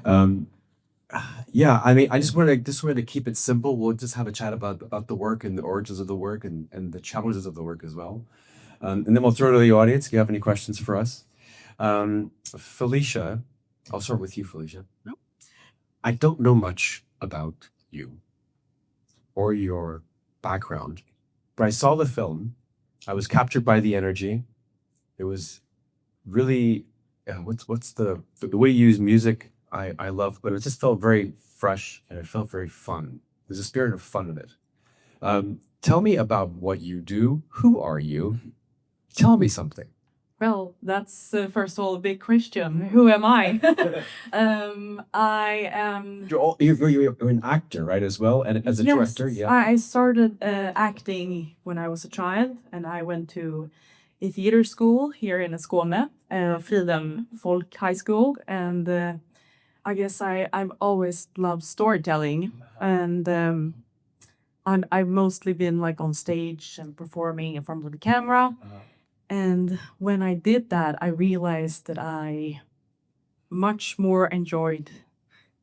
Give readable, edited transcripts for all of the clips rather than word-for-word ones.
Um, yeah, I mean, I just wanted to keep it simple. We'll just have a chat about the work and the origins of the work and the challenges of the work as well. And then we'll throw it to the audience if you have any questions for us. Felicia, I'll start with you, Felicia. I don't know much about you or your background, but I saw the film. I was captured by the energy. It was really, what's the way you use music. I love, but it just felt very fresh and it felt very fun. There's a spirit of fun in it. Tell me about what you do. Who are you? Tell me something. Well, that's first of all a big question. Who am I? I am. You're an actor, right, as well, and as a director. Yeah. I started acting when I was a child, and I went to a theater school here in Skåne, Friden Folk High School, and I guess I've always loved storytelling, and I've mostly been like on stage and performing in front of the camera. And when I did that, I realized that I much more enjoyed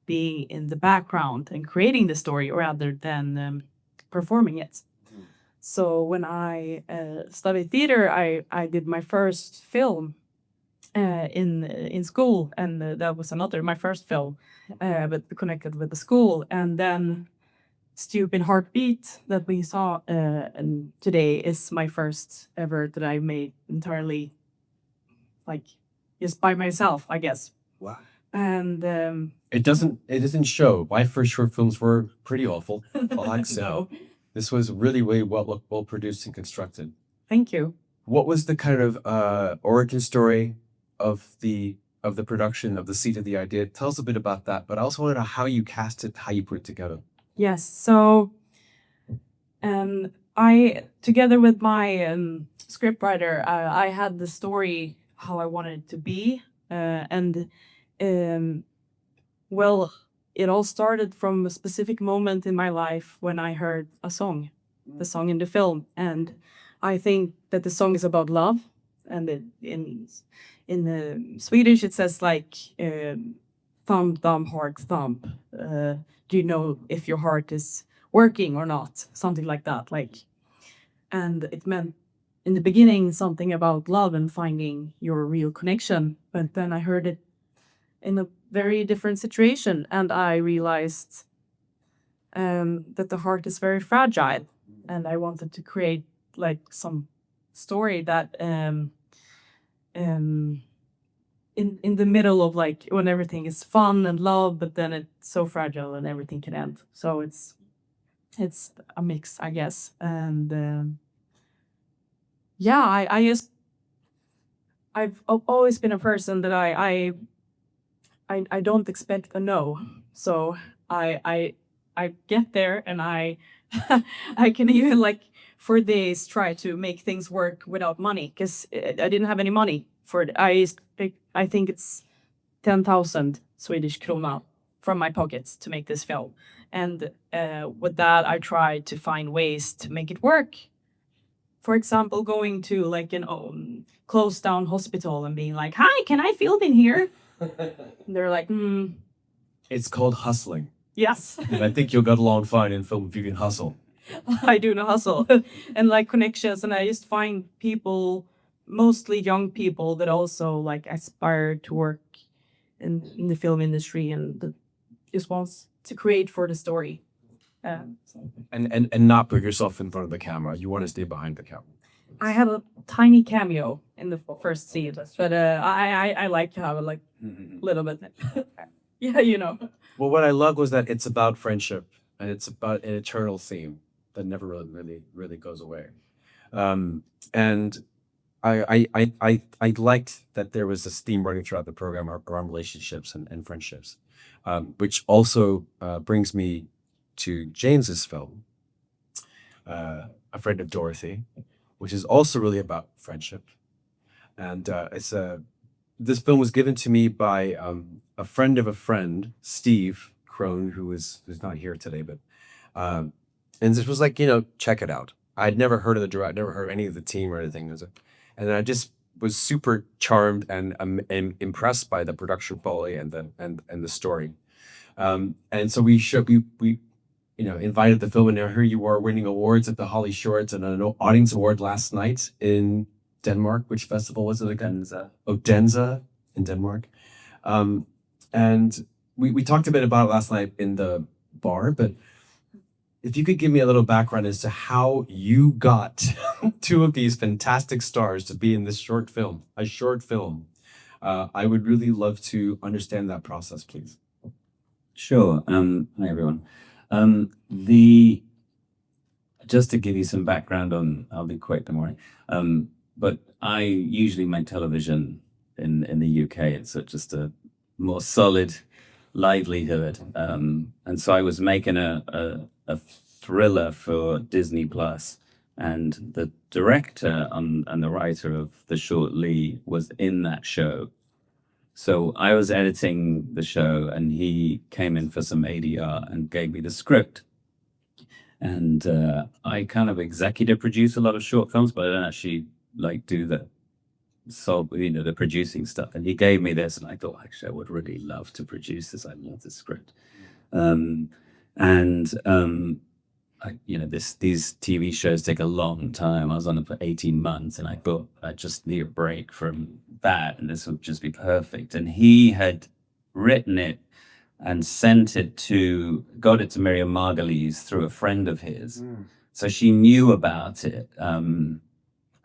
being in the background and creating the story rather than performing it. So when I studied theater, I did my first film in school, and that was my first film, but connected with the school. And then Stupid Heartbeat that we saw and today is my first ever that I made entirely, like, just by myself, I guess. Wow. And It doesn't show. My first short films were pretty awful. Like so. no, This was really way well produced and constructed. thank you. What was the kind of origin story of the production of the seed of the idea? Tell us a bit about that. But I also want to know how you cast it, how you put it together. Yes. So, I together with my scriptwriter, I had the story how I wanted it to be, and well, it all started from a specific moment in my life when I heard a song, the song in the film, and I think that the song is about love, and in the Swedish it says like thump thump heart thump. Do you know if your heart is working or not? Something like that. Like, and it meant in the beginning something about love and finding your real connection. But then I heard it in a very different situation, and I realized that the heart is very fragile, and I wanted to create like some story that in the middle of like when everything is fun and love, but then it's so fragile and everything can end. So it's a mix, I guess. And yeah, I just always been a person that I don't expect a no. So I get there and I I can even like for days try to make things work without money because I didn't have any money for it. I think it's 10,000 Swedish krona from my pockets to make this film. And with that, I tried to find ways to make it work. For example, going to like an closed down hospital and being like, "Hi, can I film in here?" And they're like, It's called hustling. "Yes." And I think you'll get along fine in film if you can hustle. I do know hustle and like connections, and I just find people, mostly young people, that also like aspire to work in the film industry and that just wants to create for the story. So And not put yourself in front of the camera. You want to stay behind the camera. I had a tiny cameo in the first scene, but I like to have a like little bit. Yeah, you know. Well, what I love was that it's about friendship and it's about an eternal theme that never really goes away. And I liked that there was this theme running throughout the program around relationships and friendships, which also brings me to James's film, A Friend of Dorothy, which is also really about friendship. And this film was given to me by a friend of a friend, Steve Crone, who's not here today, but and this was like, check it out. I'd never heard of the director, I'd never heard of any of the team or anything. And then I just was super charmed and impressed by the production quality and the story. And so we invited the film, and here you are winning awards at the Holly Shorts and an audience award last night in Denmark. Which festival was it again? Denza. Denza in Denmark. And we talked a bit about it last night in the bar, but if you could give me a little background as to how you got two of these fantastic stars to be in this short film, I would really love to understand that process, please. Sure. Hi, everyone. The Just to give you some background on, I'll be quick, don't worry. But I usually make television in the UK. It's just a more solid livelihood. And so I was making a thriller for Disney Plus, and the director and the writer of the short Lee was in that show. So I was editing the show, and he came in for some ADR and gave me the script. And I kind of executive produce a lot of short films, but I don't actually do the the producing stuff. And he gave me this, and I thought, actually, I would really love to produce this. I love this script. These TV shows take a long time. I was on it for 18 months, and I thought I just need a break from that, and this would just be perfect. And he had written it and got it to Miriam Margolyes through a friend of his. So she knew about it. And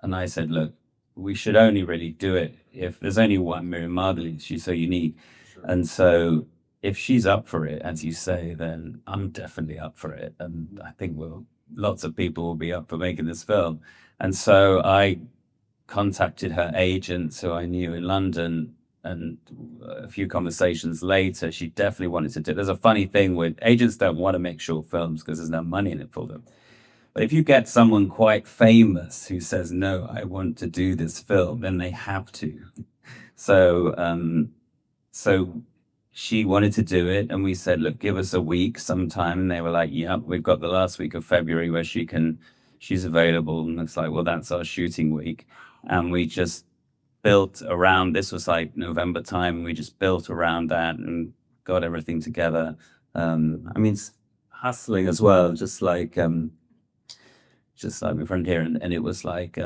I said, look, we should only really do it if there's only one Miriam Margolyes. She's so unique. Sure. And so if she's up for it, as you say, then I'm definitely up for it. And I think lots of people will be up for making this film. And so I contacted her agent, who I knew in London, and a few conversations later, she definitely wanted to do it. There's a funny thing with agents don't want to make short films because there's no money in it for them. But if you get someone quite famous who says, no, I want to do this film, then they have to. So she wanted to do it, and we said, look, give us a week sometime. And they were like, yeah, we've got the last week of February where she's available. And it's like, well, that's our shooting week. And we just built around, this was like November time, and we just built around that and got everything together. It's hustling as well, just like my friend here. And it was like,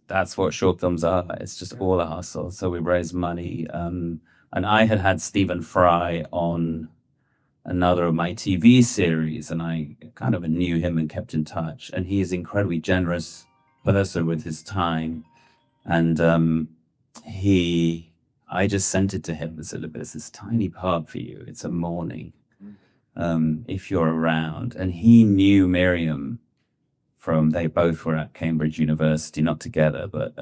that's what short films are. It's just all a hustle. So we raised money. And I had Stephen Fry on another of my TV series, and I kind of knew him and kept in touch. And he is incredibly generous person with his time. And I just sent it to him and said, look, there's this tiny part for you. It's a morning. If you're around. And he knew Miriam they both were at Cambridge University, not together, but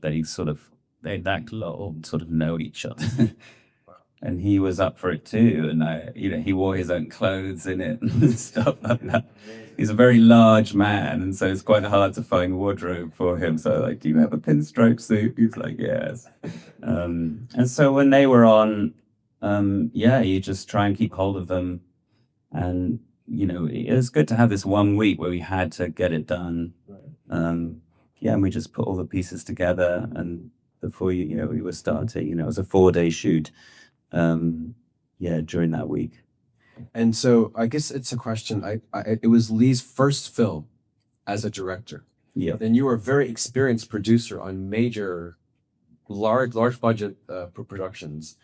they that lot sort of know each other. And he was up for it too. And he wore his own clothes in it and stuff like that. He's a very large man, and so it's quite hard to find wardrobe for him. So do you have a pinstripe suit? He's like, yes. And so when they were on, you just try and keep hold of them. And it was good to have this 1 week where we had to get it done. And we just put all the pieces together, and before we were starting, it was a 4-day shoot. During that week. And so I guess it's a question. It was Lee's first film as a director. Yeah. And you were a very experienced producer on major, large budget productions.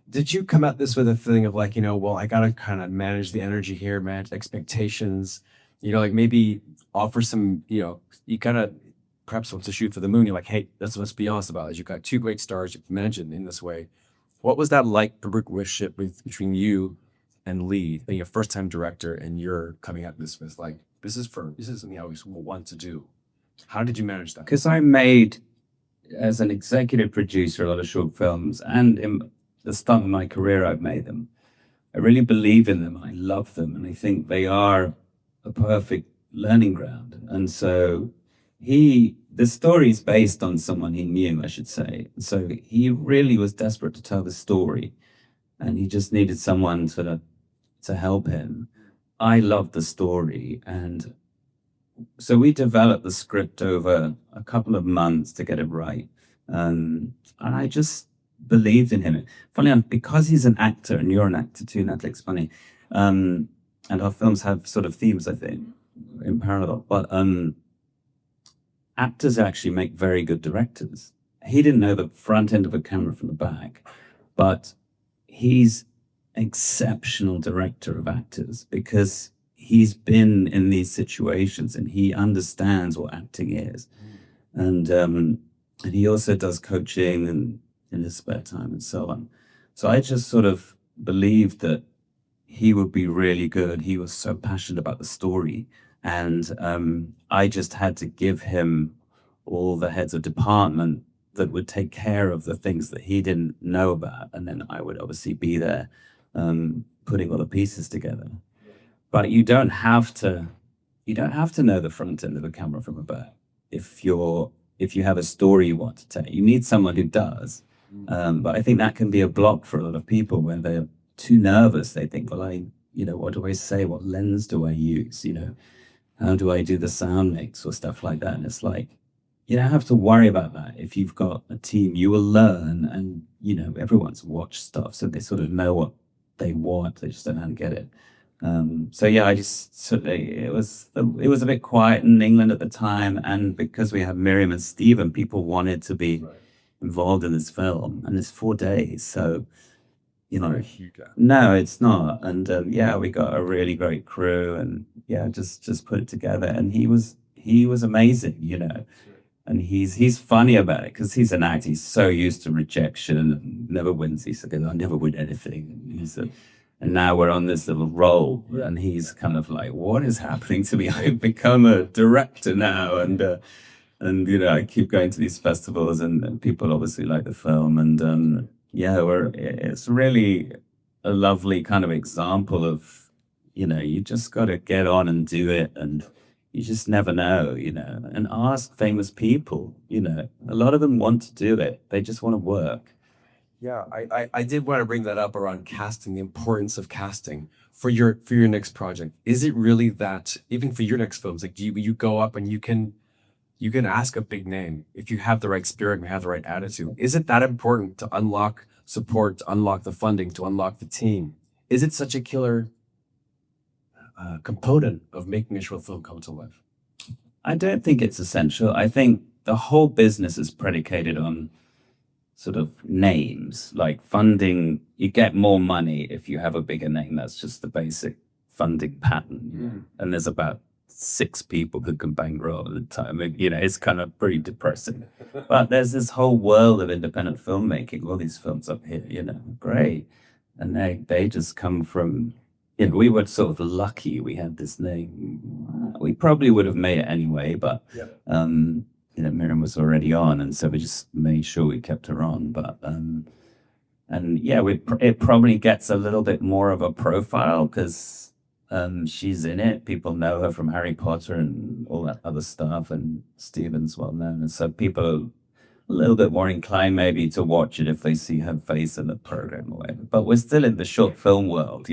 Did you come at this with a feeling of like, I got to kind of manage the energy here, manage expectations, maybe offer some, you kind of perhaps want to shoot for the moon. You're like, hey, let's be honest about it. You've got two great stars. You've mentioned in this way. What was that like, the relationship between you and Lee, being a first-time director, and you're coming at this with like, this is something I always want to do? How did you manage that? Because I made, as an executive producer, a lot of short films, and in the start of my career, I've made them. I really believe in them. I love them, and I think they are a perfect learning ground. And so the story is based on someone he knew, I should say. So he really was desperate to tell the story, and he just needed someone to help him. I loved the story, and so we developed the script over a couple of months to get it right. And I just believed in him. Funny enough, because he's an actor and you're an actor too, Natalie, it's funny. And our films have sort of themes, I think, in parallel. But actors actually make very good directors. He didn't know the front end of a camera from the back, but he's exceptional director of actors because he's been in these situations and he understands what acting is. And he also does coaching and in his spare time and so on. So I just sort of believed that he would be really good. He was so passionate about the story. And I just had to give him all the heads of department that would take care of the things that he didn't know about. And then I would obviously be there putting all the pieces together. But you don't have to know the front end of a camera from the back if you have a story you want to tell. You need someone who does. But I think that can be a block for a lot of people when they're too nervous. They think, well, what do I say? What lens do I use? How do I do the sound mix or stuff like that? And it's like, you don't have to worry about that. If you've got a team, you will learn, and everyone's watched stuff, so they sort of know what they want. They just don't know how to get it. So yeah, I just sort of, it was a bit quiet in England at the time, and because we had Miriam and Stephen, people wanted to be involved in this film, and it's 4 days, so no, it's not. And yeah, we got a really great crew, and yeah, just put it together, and he was amazing, and he's funny about it because he's an actor. He's so used to rejection and never wins. He said, I never win anything. And now we're on this little role, and he's kind of like, what is happening to me? I've become a director now, and I keep going to these festivals, and people obviously like the film, and yeah, it's really a lovely kind of example of, you just got to get on and do it, and you just never know, and ask famous people, a lot of them want to do it. They just want to work. Yeah, I did want to bring that up around casting, the importance of casting for your next project. Is it really that, even for your next films, like you go up and you can ask a big name if you have the right spirit and have the right attitude? Is it that important to unlock support, to unlock the funding, to unlock the team? Is it such a killer component of making a short film come to life? I don't think it's essential. I think the whole business is predicated on sort of names, like funding. You get more money if you have a bigger name. That's just the basic funding pattern. And there's about 6 people who can bankroll at the time. It's kind of pretty depressing. But there's this whole world of independent filmmaking, all these films up here, great. And they just come from, we were sort of lucky we had this name. We probably would have made it anyway, but Miriam was already on, and so we just made sure we kept her on. But and yeah, it probably gets a little bit more of a profile because she's in it. People know her from Harry Potter and all that other stuff, and Stephen's well known, and so people are a little bit more inclined maybe to watch it if they see her face in the program or whatever. But we're still in the short film world,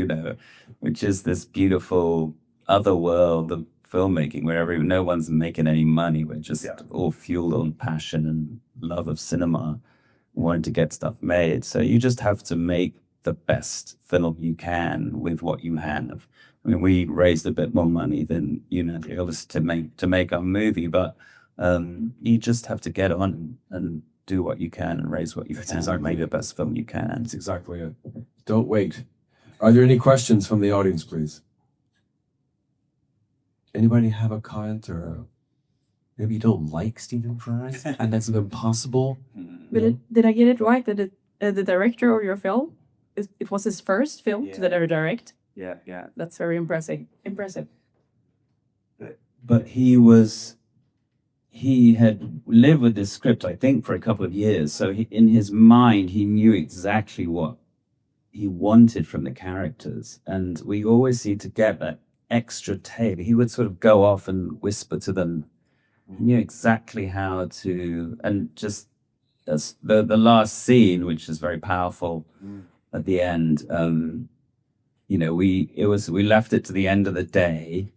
which is this beautiful other world of filmmaking where no one's making any money. We're just all fueled on passion and love of cinema, wanting to get stuff made. So you just have to make the best film you can with what you have. I mean, we raised a bit more money than the others to make our movie, but you just have to get on and do what you can and raise what you can. Exactly. Make the best film you can. That's exactly it. Don't wait. Are there any questions from the audience, please? Anybody have a comment, or maybe you don't like Stephen Fry and that's impossible? But did I get it right that the director of your film, it was his first film to direct? Yeah. That's very impressive. But he had lived with this script, I think, for a couple of years. So in his mind, he knew exactly what he wanted from the characters. And we always need to get that extra tape. He would sort of go off and whisper to them. He knew exactly how to, and just as the last scene, which is very powerful at the end, we left it to the end of the day.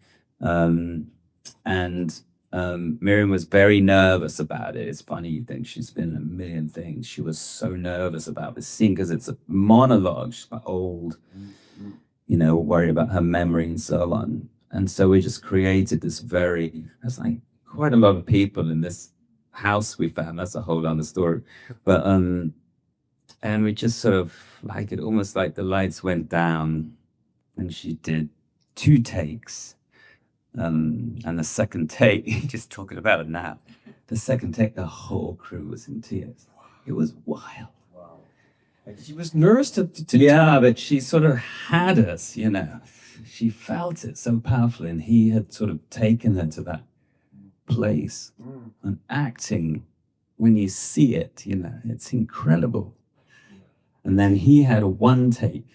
And Miriam was very nervous about it. It's funny, you think she's been in a million things. She was so nervous about this scene because it's a monologue. She's like old, you know, worried about her memory and so on. And so we just created this there's like quite a lot of people in this house we found. That's a whole other story. But, and we just sort of like it almost like the lights went down and she did 2 takes. And the second take, just talking about it now, the second take, the whole crew was in tears. It was wild. Like, she was nervous to Yeah, but she sort of had us, you know. She felt it so powerfully, and he had sort of taken her to that place. And acting, when you see it, you know, it's incredible. And then he had a 1 take.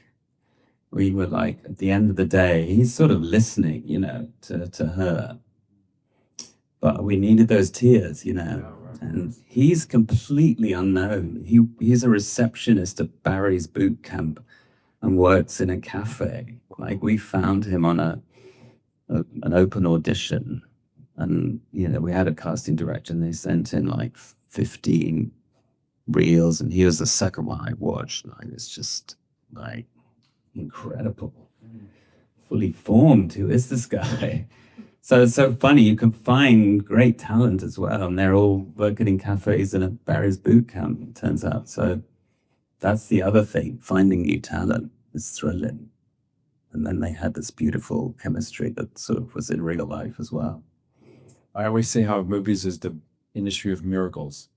We were like, at the end of the day, he's sort of listening, you know, to her. But we needed those tears, you know. And he's completely unknown. He's a receptionist at Barry's boot camp and works in a cafe. Like, we found him on an open audition. And, you know, we had a casting director and they sent in like 15 reels. And he was the second one I watched. Like, it's just like incredible. Fully formed. Who is this guy? So it's so funny. You can find great talent as well, and they're all working in cafes and at Barry's boot camp, it turns out. So that's the other thing. Finding new talent is thrilling. And then they had this beautiful chemistry that sort of was in real life as well. I always say how movies is the industry of miracles.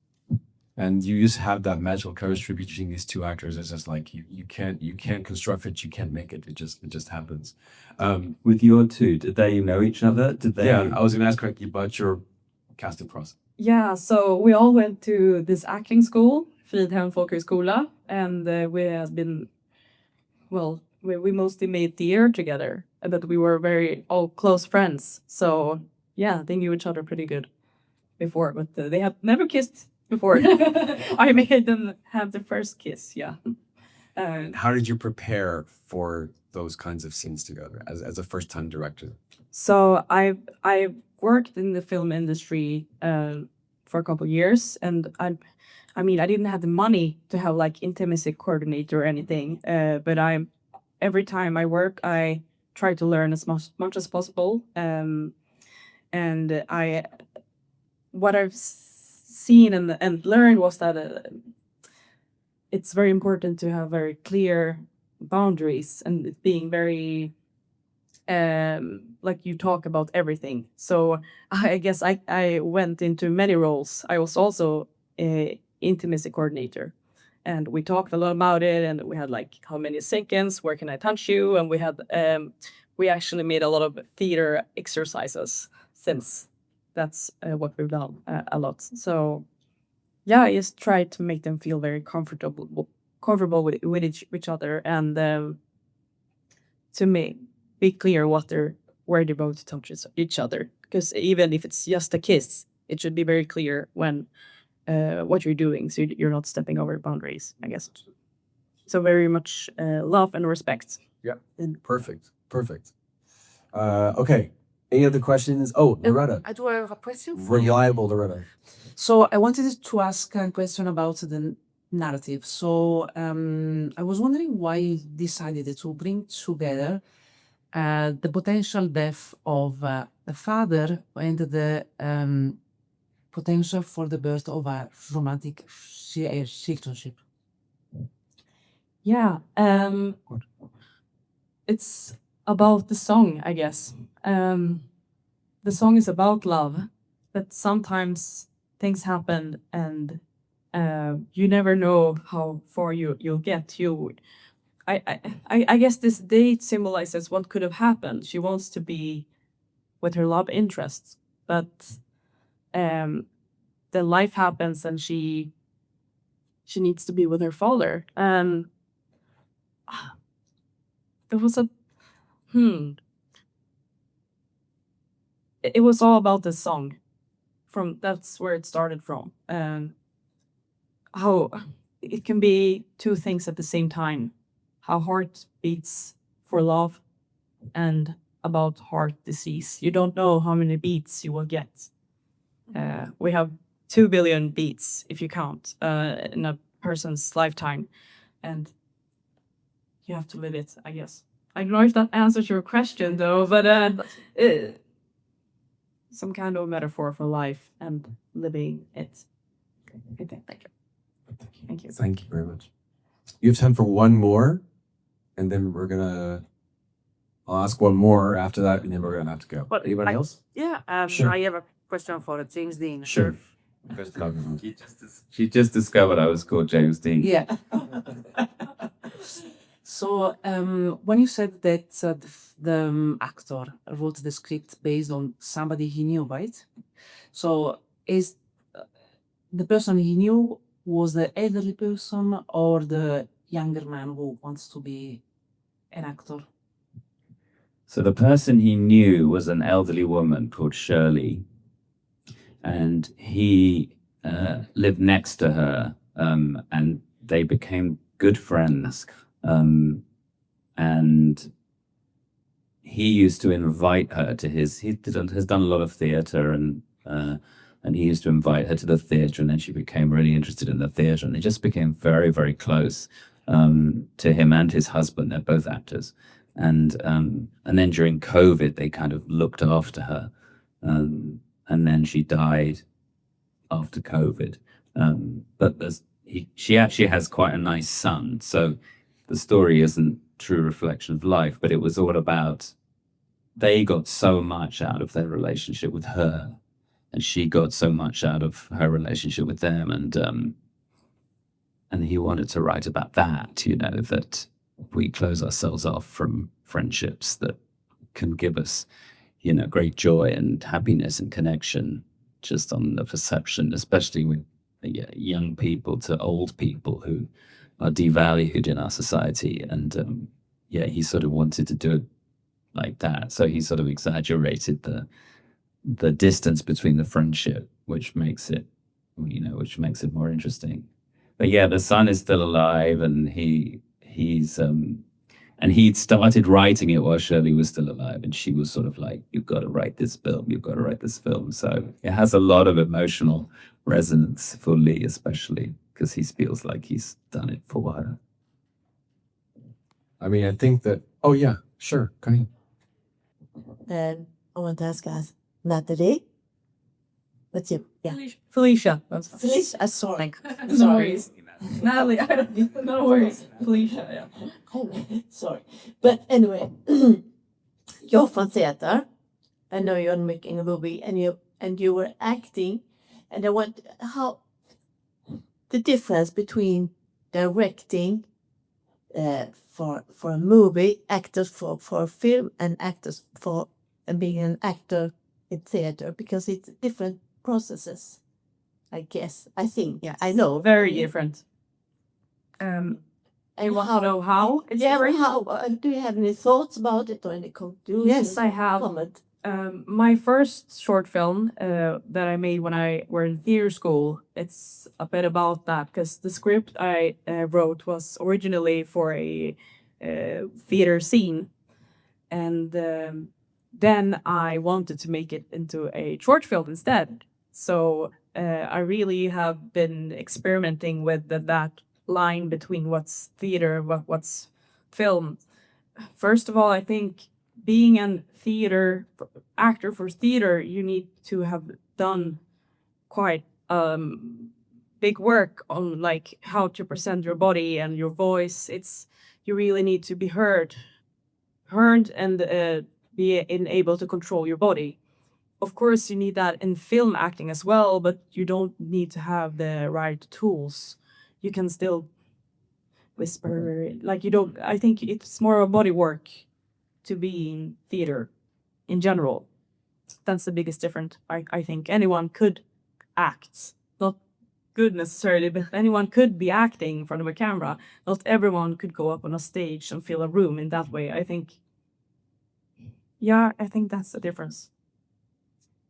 And you just have that magical chemistry between these 2 actors. It's just like you can't construct it, you can't make it. It just happens. With your 2, did they know each other? Did they? Yeah, I was gonna ask quickly about your casting process. Yeah, so we all went to this acting school, Fridhem Folkhögskola, and we had been, well, we mostly made theater together, but we were very all close friends. So yeah, they knew each other pretty good before, but they had never kissed before. I made them have the first kiss, yeah. How did you prepare for those kinds of scenes together as a first-time director? So I worked in the film industry for a couple of years, and I mean I didn't have the money to have like intimacy coordinator or anything. But every time I work, I try to learn as much as possible. And what I've seen and learned was that it's very important to have very clear boundaries and being very like you talk about everything. So I guess I went into many roles. I was also a intimacy coordinator, and we talked a lot about it, and we had like how many seconds, where can I touch you, and we actually made a lot of theater exercises since that's what we've done a lot. So yeah, I just try to make them feel very comfortable with each other, and to me be clear where they're going to touch each other. Because even if it's just a kiss, it should be very clear when what you're doing, so you're not stepping over boundaries, I guess. So very much love and respect. Yeah, perfect. Okay, any other questions? Oh, Loretta. I do have a question for you. Reliable Loretta. So I wanted to ask a question about the narrative. So I was wondering why you decided to bring together the potential death of the father and the potential for the birth of a romantic relationship. Yeah, it's about the song, I guess. The song is about love, but sometimes things happen and you never know how far you'll get. I guess this date symbolizes what could have happened. She wants to be with her love interest, but then life happens and she needs to be with her father. And there was a it was all about the song. That's where it started from, and how it can be 2 things at the same time. How heart beats for love, and about heart disease. You don't know how many beats you will get. We have 2 billion beats if you count in a person's lifetime, and you have to live it, I guess. I don't know if that answers your question though, but some kind of metaphor for life and living it. I think. Thank you. Thank you. Thank you very much. You have time for one more, and then I'll ask one more after that, and then we're gonna have to go. But Anybody else? Yeah, Sure. I have a question for James Dean. Sure. She just discovered I was called James Dean. Yeah. So, when you said that the actor wrote the script based on somebody he knew, right? So, is the person he knew was the elderly person or the younger man who wants to be an actor? So the person he knew was an elderly woman called Shirley, and he lived next to her, and they became good friends. And he used to invite her to has done a lot of theater, and he used to invite her to the theater, and then she became really interested in the theater, and they just became very, very close to him and his husband. They're both actors. And then during COVID, they kind of looked after her, and then she died after COVID. But she actually has quite a nice son, so the story isn't true reflection of life, but it was all about they got so much out of their relationship with her, and she got so much out of her relationship with them, and he wanted to write about that, that we close ourselves off from friendships that can give us, great joy and happiness and connection just on the perception, especially with young people to old people who are devalued in our society. And he sort of wanted to do it like that. So he sort of exaggerated the distance between the friendship, which makes it more interesting. But yeah, the son is still alive, and he'd started writing it while Shirley was still alive, and she was sort of like, "You've got to write this film. You've got to write this film." So it has a lot of emotional resonance for Lee, especially because he feels like he's done it for her. I mean, I think that. Oh yeah, sure. Go ahead. And I want to ask us, Natalie, what's your Felicia. Felicia? Sorry. No worries. Natalie, I don't need no worries. Felicia, yeah. Sorry, but anyway, you're from theater. I know you're making a movie, and you were acting, and I want how the difference between directing for a movie, actors for a film, and actors for being an actor in theater, because it's different processes. I guess. I think. Yes. I know. Very different. And how? It's Yeah, different. how do you have any thoughts about it or any conclusions? Yes, I have. Comment? My first short film that I made when I were in theater school, it's a bit about that, because the script I wrote was originally for a theater scene, and then I wanted to make it into a short film instead. So I really have been experimenting with that line between what's theater, what's film. First of all, I think being an theater actor for theater, you need to have done quite big work on like how to present your body and your voice. You really need to be heard and be able to control your body. Of course, you need that in film acting as well, but you don't need to have the right tools. You can still whisper, like you don't. I think it's more of body work to be in theater in general. That's the biggest difference. I think anyone could act, not good necessarily, but anyone could be acting in front of a camera. Not everyone could go up on a stage and fill a room in that way. I think that's the difference.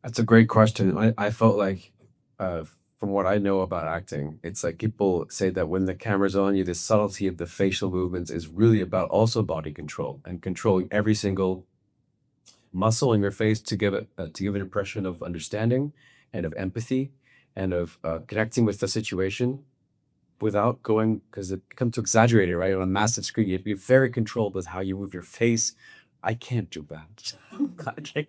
That's a great question. I felt like, from what I know about acting, it's like people say that when the camera's on you, the subtlety of the facial movements is really about also body control and controlling every single muscle in your face to give an impression of understanding and of empathy and of connecting with the situation without going, because it becomes too exaggerated, right? On a massive screen, you have to be very controlled with how you move your face. I can't do that.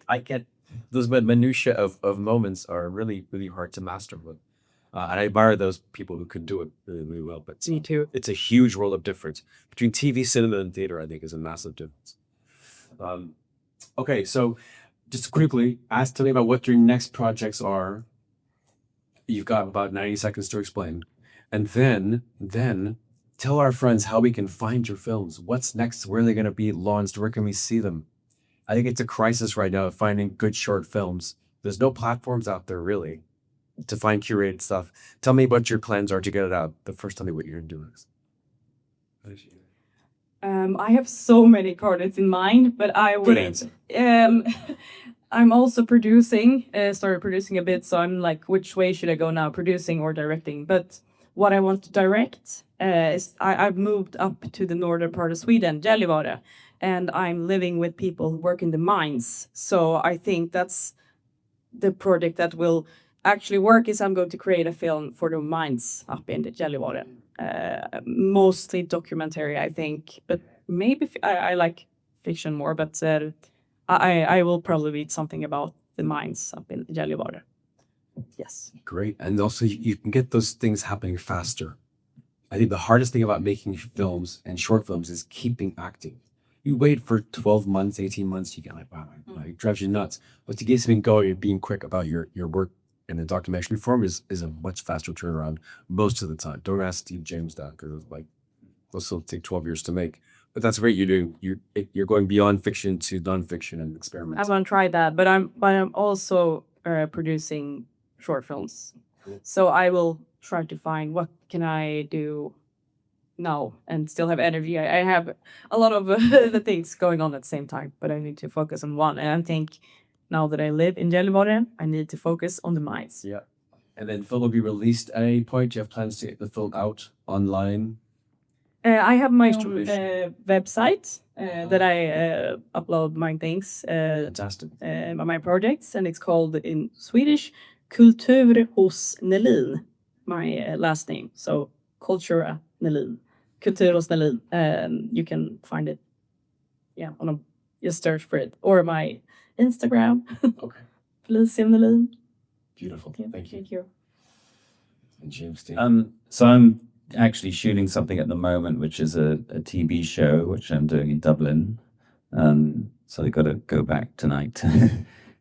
I can't. Those minutiae of moments are really, really hard to master with. And I admire those people who can do it really, really well. But Me too. it's a huge world of difference between TV, cinema, and theater. I think is a massive difference. Okay, so just quickly, tell me about what your next projects are. You've got about 90 seconds to explain, and then tell our friends how we can find your films. What's next? Where are they going to be launched? Where can we see them? I think it's a crisis right now of finding good short films. There's no platforms out there really to find curated stuff. Tell me what your plans are to get it out. The first, tell me what you're doing. I have so many projects in mind, but I Good will. answer. I'm also started producing a bit, so I'm like, which way should I go now, producing or directing? But what I want to direct is I've moved up to the northern part of Sweden, Gällivare, and I'm living with people who work in the mines. So I think that's the project that will actually work. Is I'm going to create a film for the mines up in the Gällivare, mostly documentary, I think, but maybe I like fiction more, but I will probably read something about the mines up in Gällivare. Yes. Great. And also you can get those things happening faster. I think the hardest thing about making films and short films is keeping acting. You wait for 12 months, 18 months, you get like, wow, it drives you nuts. But to get something going and being quick about your work in the documentary form is a much faster turnaround most of the time. Don't ask Steve James that, because it's like, those will take 12 years to make. But that's great. You're going beyond fiction to nonfiction and experiment. I want to try that, but I'm also producing short films. Cool. So I will try to find what can I do now and still have energy. I have a lot of the things going on at the same time, but I need to focus on one. And I think now that I live in Gällivare, I need to focus on the mines. Yeah. And then film will be released at any point. Do you have plans to get the film out online? I have my Distribution. website that I upload my things, Fantastic. my projects, and it's called in Swedish Kultur hos Nelin, my last name. So Cultura Nelin, Kultur hos Nelin. You can find it, just search for it, or my Instagram. Okay. Felicia Nelin. Beautiful. Okay, Thank you. Thank you. And James Dean. So I'm actually shooting something at the moment, which is a TV show, which I'm doing in Dublin. So I got to go back tonight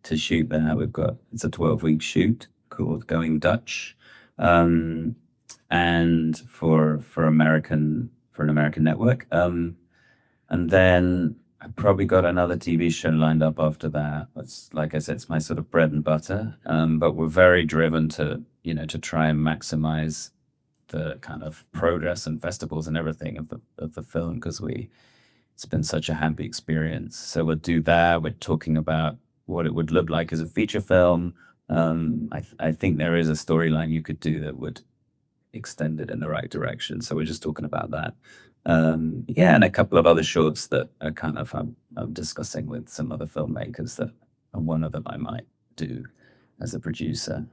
to shoot that. It's a 12-week shoot called Going Dutch, and for an American network. And then I probably got another TV show lined up after that. It's, like I said, it's my sort of bread and butter. But we're very driven to try and maximize the kind of progress and festivals and everything of the film, because it's been such a happy experience. So we'll do that. We're talking about what it would look like as a feature film. I think there is a storyline you could do that would extend it in the right direction. So we're just talking about that. And a couple of other shorts that are kind of I'm discussing with some other filmmakers, that one of them I might do as a producer.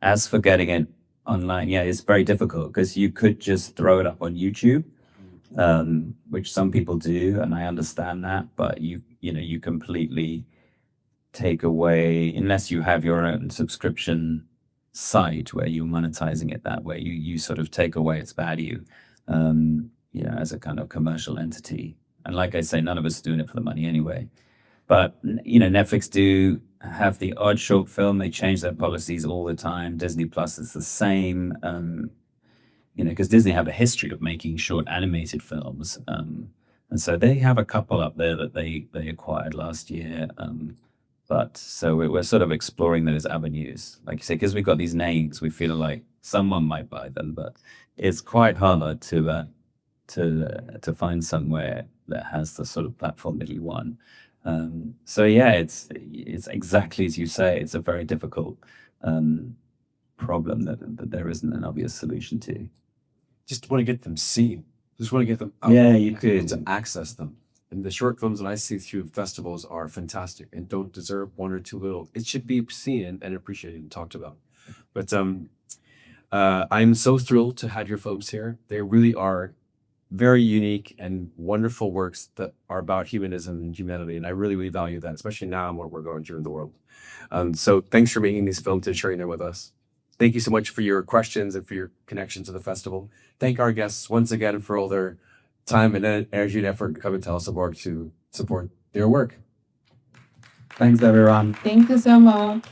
As for getting it online, it's very difficult, because you could just throw it up on YouTube, which some people do, and I understand that, but you completely take away, unless you have your own subscription site where you're monetizing it that way, you sort of take away its value, as a kind of commercial entity. And like I say, none of us are doing it for the money anyway. But Netflix do have the odd short film. They change their policies all the time. Disney Plus is the same. Because Disney have a history of making short animated films, and so they have a couple up there that they acquired last year. But so we're sort of exploring those avenues, like you say, because we've got these names. We feel like someone might buy them, but it's quite hard to find somewhere that has the sort of platform that you want. It's exactly as you say. It's a very difficult problem that there isn't an obvious solution to. Just want to get them seen. Just want to get them out. Yeah, you could. To access them. And the short films that I see through festivals are fantastic and don't deserve one or two little. It should be seen and appreciated and talked about. But I'm so thrilled to have your films here. They really are very unique and wonderful works that are about humanism and humanity. And I really, really value that, especially now and what we're going through in the world. So thanks for making these films and sharing them with us. Thank you so much for your questions and for your connection to the festival. Thank our guests once again for all their time and energy and effort coming to Helsingborg to support their work. Thanks, everyone. Thank you so much.